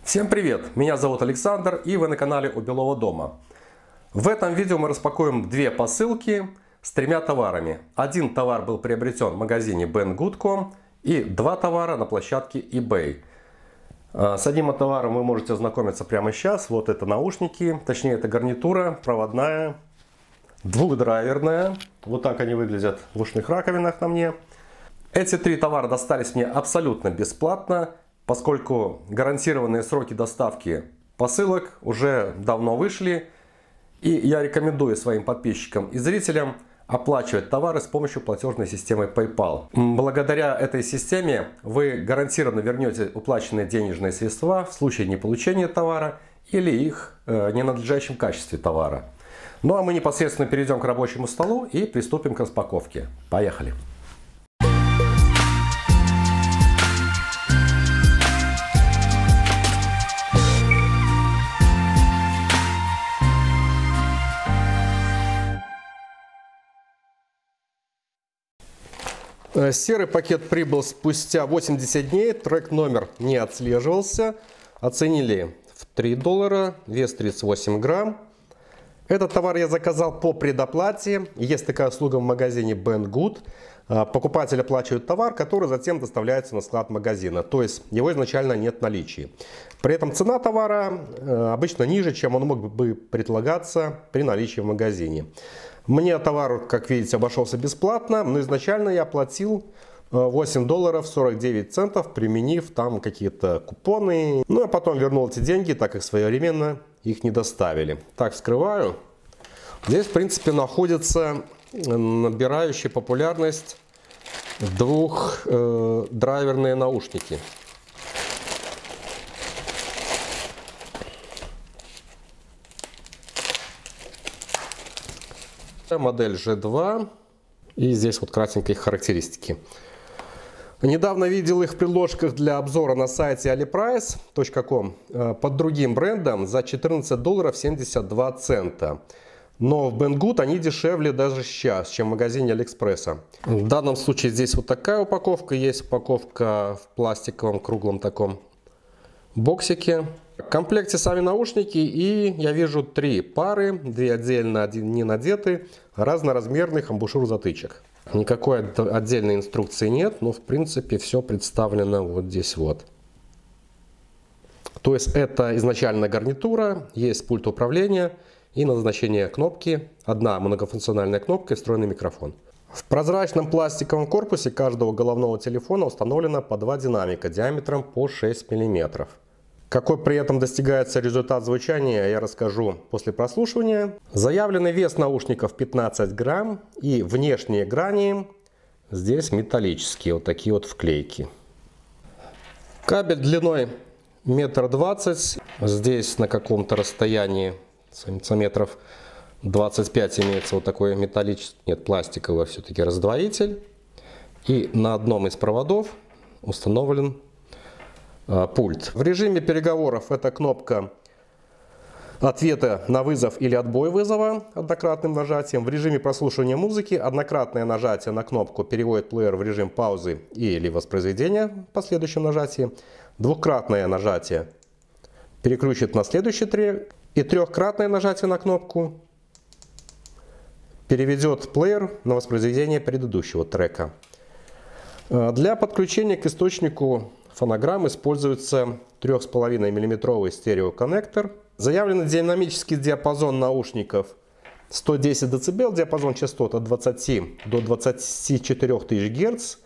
Всем привет! Меня зовут Александр, и вы на канале У Белого дома. В этом видео мы распакуем две посылки с тремя товарами. Один товар был приобретен в магазине Banggood.com и два товара на площадке eBay. С одним товаром вы можете ознакомиться прямо сейчас. Вот это наушники, точнее это гарнитура проводная, двухдрайверная. Вот так они выглядят в ушных раковинах на мне. Эти три товара достались мне абсолютно бесплатно, поскольку гарантированные сроки доставки посылок уже давно вышли. И я рекомендую своим подписчикам и зрителям оплачивать товары с помощью платежной системы PayPal. Благодаря этой системе вы гарантированно вернете уплаченные денежные средства в случае неполучения товара или их ненадлежащем качестве товара. Ну а мы непосредственно перейдем к рабочему столу и приступим к распаковке. Поехали! Серый пакет прибыл спустя 80 дней, трек номер не отслеживался. Оценили в $3, вес 38 грамм. Этот товар я заказал по предоплате. Есть такая услуга в магазине Banggood. Покупатель оплачивает товар, который затем доставляется на склад магазина. То есть его изначально нет в наличии. При этом цена товара обычно ниже, чем он мог бы предлагаться при наличии в магазине. Мне товар, как видите, обошелся бесплатно, но изначально я оплатил $8.49, применив там какие-то купоны. Ну, а потом вернул эти деньги, так как своевременно их не доставили. Так, вскрываю. Здесь, в принципе, находятся набирающие популярность двухдрайверные наушники. Модель G2. И здесь вот кратенькие характеристики. Недавно видел их в предложках для обзора на сайте aliprice.com под другим брендом за $14.72. Но в Banggood они дешевле даже сейчас, чем в магазине Алиэкспресса. В данном случае здесь вот такая упаковка. Есть упаковка в пластиковом круглом таком боксике. В комплекте сами наушники, и я вижу три пары, две отдельно, один не надеты, разноразмерных амбушюр-затычек. Никакой отдельной инструкции нет, но в принципе все представлено вот здесь вот. То есть это изначально гарнитура, есть пульт управления и назначение кнопки, одна многофункциональная кнопка и встроенный микрофон. В прозрачном пластиковом корпусе каждого головного телефона установлено по два динамика диаметром по 6 мм. Какой при этом достигается результат звучания, я расскажу после прослушивания. Заявленный вес наушников 15 грамм, и внешние грани здесь металлические, вот такие вот вклейки. Кабель длиной 1,20 м, здесь на каком-то расстоянии сантиметров 25 имеется вот такой металлический, нет, пластиковый все-таки раздвоитель. И на одном из проводов установлен пульт. В режиме переговоров это кнопка ответа на вызов или отбой вызова однократным нажатием. В режиме прослушивания музыки однократное нажатие на кнопку переводит плеер в режим паузы или воспроизведения по следующем нажатии. Двукратное нажатие переключит на следующий трек. И трехкратное нажатие на кнопку переведет плеер на воспроизведение предыдущего трека. Для подключения к источнику фонограмм используется 3,5 мм стереоконнектор. Заявленный динамический диапазон наушников 110 дБ, диапазон частот от 20 до 24 тысяч Гц.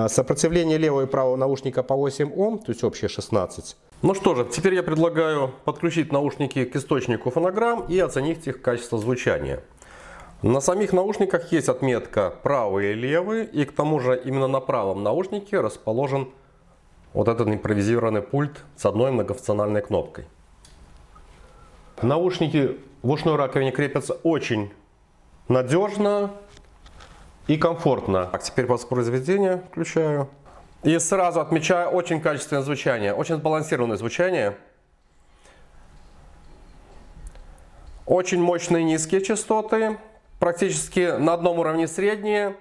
Сопротивление левого и правого наушника по 8 Ом, то есть общее 16. Ну что же, теперь я предлагаю подключить наушники к источнику фонограмм и оценить их качество звучания. На самих наушниках есть отметка правый и левый, и к тому же именно на правом наушнике расположен вот этот импровизированный пульт с одной многофункциональной кнопкой. Наушники в ушной раковине крепятся очень надежно и комфортно. Так, теперь воспроизведение включаю. И сразу отмечаю очень качественное звучание, очень сбалансированное звучание. Очень мощные низкие частоты, практически на одном уровне средние.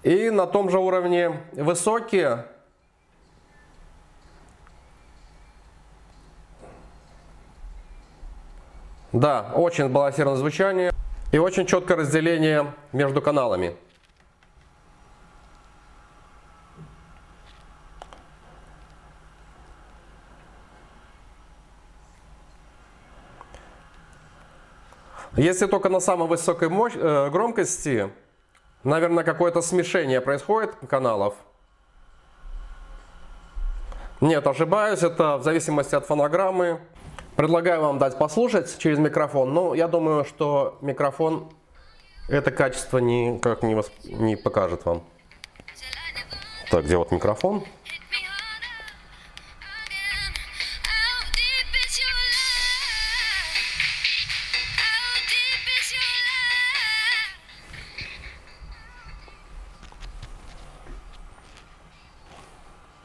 И на том же уровне высокие Да, очень сбалансированное звучание и очень четкое разделение между каналами. Если только на самой высокой громкости, наверное, какое-то смешение происходит каналов. Нет, ошибаюсь, это в зависимости от фонограммы. Предлагаю вам дать послушать через микрофон, но я думаю, что микрофон это качество никак не покажет вам. Так, где вот микрофон?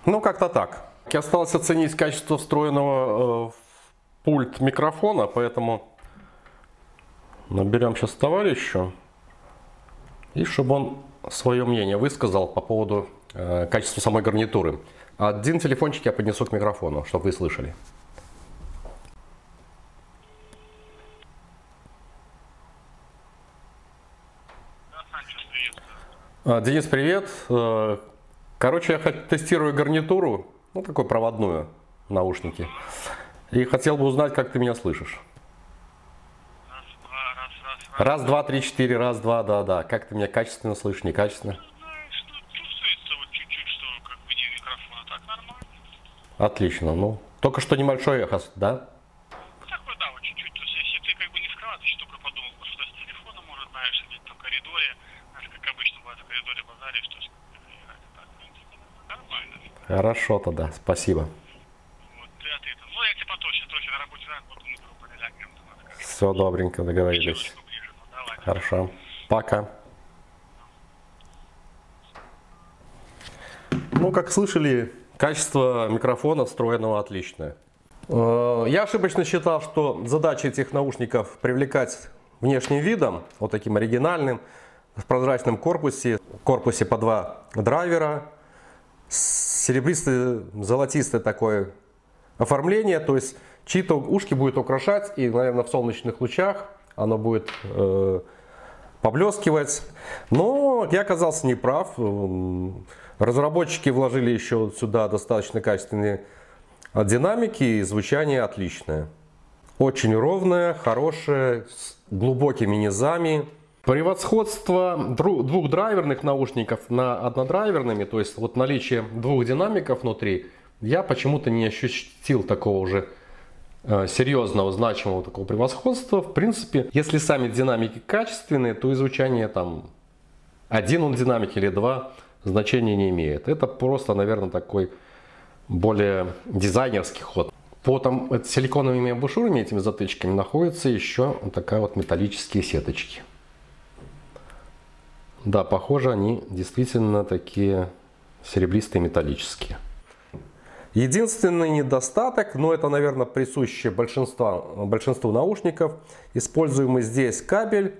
Ну, как-то так. Осталось оценить качество встроенного в пульт микрофона, поэтому наберем сейчас товарища, и чтобы он свое мнение высказал по поводу качества самой гарнитуры. Один телефончик я поднесу к микрофону, чтобы вы слышали. Денис, привет. Короче, я тестирую гарнитуру, ну, такую проводную, наушники. И хотел бы узнать, как ты меня слышишь. Раз, два, три, четыре, раз, два, да. Как ты меня качественно слышишь, некачественно? Знаешь, чувствуется вот чуть-чуть, что как бы не микрофон, а так нормально. Отлично, ну, только что небольшой эхо, да? Такой, да, вот чуть-чуть. То есть, если ты как бы не в кровати, еще только подумал, что с телефоном может, знаешь, где-то в коридоре, знаешь, как обычно бывает в коридоре базаришь, то есть, так, в принципе, нормально. Хорошо тогда, спасибо. Вот, ты ответил. Ну, я тебе поточно, на работе работу мы полялякаем. Все добренько, договорились. Хорошо, пока. Ну, как слышали, качество микрофона встроенного отличное. Я ошибочно считал, что задача этих наушников привлекать внешним видом, вот таким оригинальным, в прозрачном корпусе по два драйвера, серебристо-золотистое такое оформление, то есть чьи-то ушки будет украшать, и, наверное, в солнечных лучах оно будет поблескивать. Но я оказался неправ. Разработчики вложили еще сюда достаточно качественные динамики, и звучание отличное. Очень ровное, хорошее, с глубокими низами. Превосходство двухдрайверных наушников над однодрайверными, то есть вот наличие двух динамиков внутри, я почему-то не ощутил такого уже серьезного, значимого такого превосходства. В принципе, если сами динамики качественные, то и звучание там один он динамик или два значения не имеет. Это просто, наверное, такой более дизайнерский ход. По силиконовыми абажурами, этими затычками, находится еще вот такая вот металлические сеточки. Да, похоже, они действительно такие серебристые, металлические. Единственный недостаток, но это, наверное, присуще большинству наушников, используемый здесь кабель,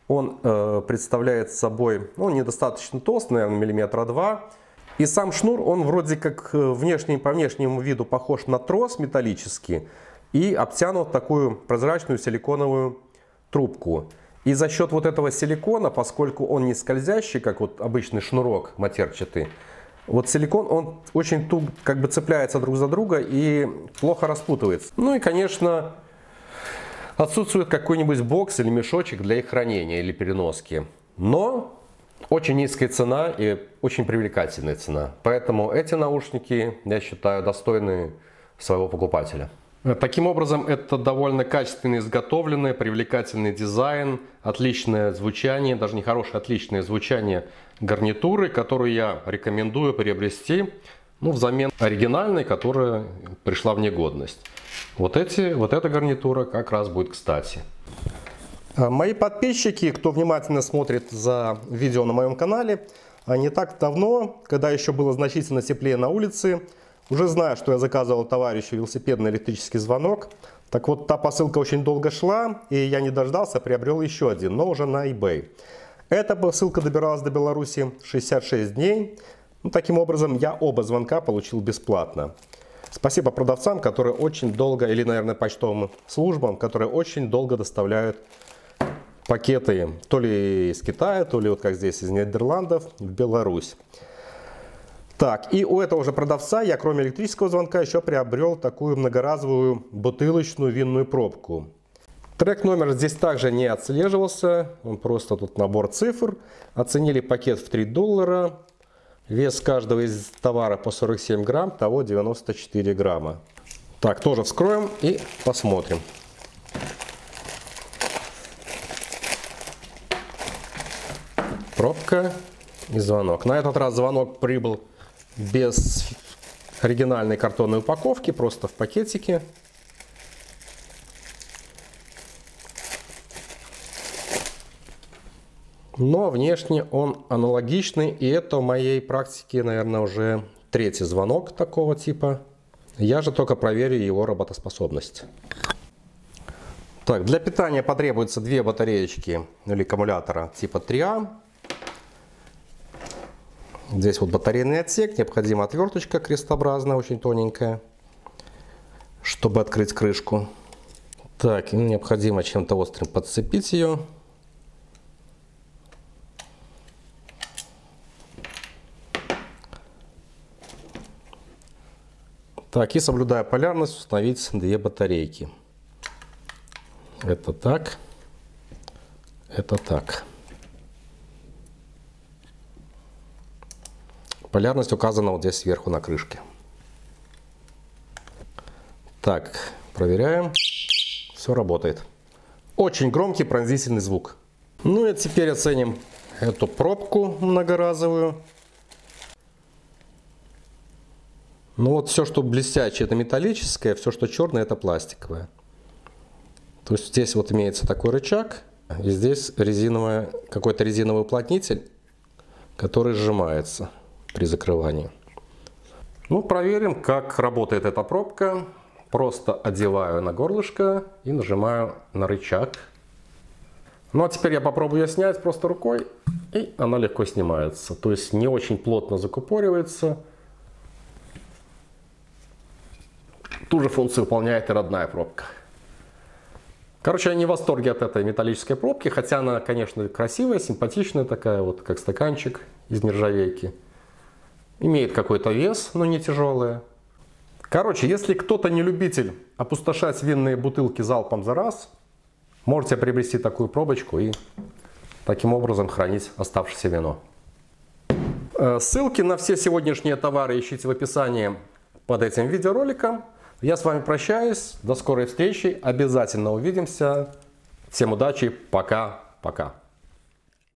он представляет собой, ну, недостаточно толстый, наверное, миллиметра 2. И сам шнур, он вроде как по внешнему виду похож на трос металлический и обтянут такую прозрачную силиконовую трубку. И за счет вот этого силикона, поскольку он не скользящий, как вот обычный шнурок матерчатый, вот силикон, он очень туго как бы цепляется друг за друга и плохо распутывается. Ну и, конечно, отсутствует какой-нибудь бокс или мешочек для их хранения или переноски. Но очень низкая цена и очень привлекательная цена. Поэтому эти наушники, я считаю, достойны своего покупателя. Таким образом, это довольно качественно изготовленный, привлекательный дизайн, отличное звучание, даже не хорошее, отличное звучание гарнитуры, которую я рекомендую приобрести, ну, взамен оригинальной, которая пришла в негодность. Вот эта гарнитура как раз будет кстати. Мои подписчики, кто внимательно смотрит за видео на моем канале, не так давно, когда еще было значительно теплее на улице, уже знаю, что я заказывал товарищу велосипедный электрический звонок. Так вот, та посылка очень долго шла, и я не дождался, приобрел еще один, но уже на eBay. Эта посылка добиралась до Беларуси 66 дней. Ну, таким образом, я оба звонка получил бесплатно. Спасибо продавцам, которые очень долго, или, наверное, почтовым службам, которые очень долго доставляют пакеты то ли из Китая, то ли вот как здесь из Нидерландов в Беларусь. Так, и у этого же продавца я, кроме электрического звонка, еще приобрел такую многоразовую бутылочную винную пробку. Трек номер здесь также не отслеживался, он просто тут набор цифр. Оценили пакет в $3. Вес каждого из товара по 47 грамм, того 94 грамма. Так, тоже вскроем и посмотрим. Пробка и звонок. На этот раз звонок прибыл без оригинальной картонной упаковки, просто в пакетике. Но внешне он аналогичный, и это в моей практике, наверное, уже третий звонок такого типа. Я же только проверю его работоспособность. Так, для питания потребуется две батареечки или аккумулятора типа 3А. Здесь вот батарейный отсек, необходима отверточка крестообразная, очень тоненькая, чтобы открыть крышку. Так, необходимо чем-то острым подцепить ее. Так, и соблюдая полярность, установить две батарейки. Это так, это так. Полярность указана вот здесь сверху на крышке. Так, проверяем. Все работает. Очень громкий пронзительный звук. Ну и теперь оценим эту пробку многоразовую. Ну вот все, что блестящее, это металлическое, все, что черное, это пластиковое. То есть здесь вот имеется такой рычаг, и здесь какой-то резиновый уплотнитель, который сжимается при закрывании. Ну, проверим, как работает эта пробка. Просто одеваю на горлышко и нажимаю на рычаг. Ну, а теперь я попробую ее снять просто рукой, и она легко снимается. То есть не очень плотно закупоривается. Ту же функцию выполняет и родная пробка. Короче, я не в восторге от этой металлической пробки, хотя она, конечно, красивая, симпатичная такая, вот как стаканчик из нержавейки. Имеет какой-то вес, но не тяжелая. Короче, если кто-то не любитель опустошать винные бутылки залпом за раз, можете приобрести такую пробочку и таким образом хранить оставшееся вино. Ссылки на все сегодняшние товары ищите в описании под этим видеороликом. Я с вами прощаюсь. До скорой встречи. Обязательно увидимся. Всем удачи. Пока-пока.